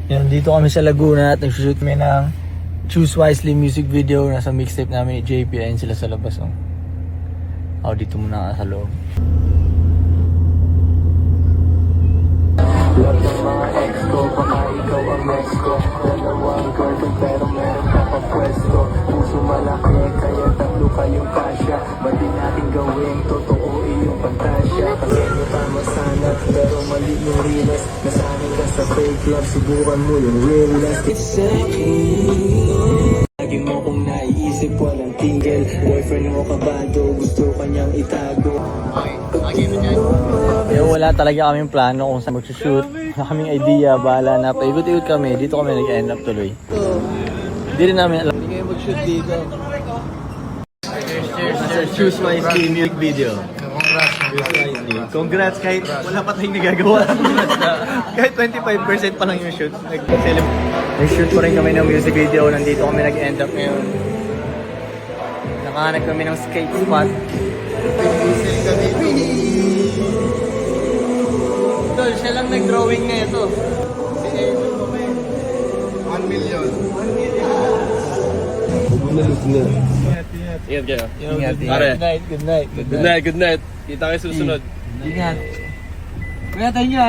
Yan, dito kami sa Laguna at nagsushoot kami ng Choose Wisely music video. Nasa mixtape namin ni JP. Ayun sila sa labas. Oh. Ako dito muna sa loob. Lahat ng mga ex ko, baka ikaw ang next ko. Dalawang girlfriend pero meron ka pa pwesto. Puso malaki, kaya tatlo kayong kasya. Ba't di natin gawin, totoo iyong pantasya. Kasi nyo tama sana, pero mali yung realest. Nasanay ka sa fake love, subukan mo yung realest. It's saying lagi mo kong naiisip, walang tigil. Boyfriend mo kabado, gusto kanyang itago. Wala talaga kaming plano kung saan mag-shoot. Wala kaming idea, bahala na. Paikot-ikot kami, dito kami nag-end up tuloy. Hindi rin namin alam. Hindi kayo mag-shoot dito. Cheers. Choose Wisely music video. Congrats kahit wala pa tayong nagagawa. Kahit 25% pa lang yung shoot. Nag-shoot pa rin kami ng music video. Nandito kami nag-end up ngayon. Nakahanap kami ng skate spot. Tol, siya lang nag-drawing na ito. 1 million. Ingat kayo. Ingat. Good night. Good night. Kita kayo susunod. Ingat. Kuya, tayo nyo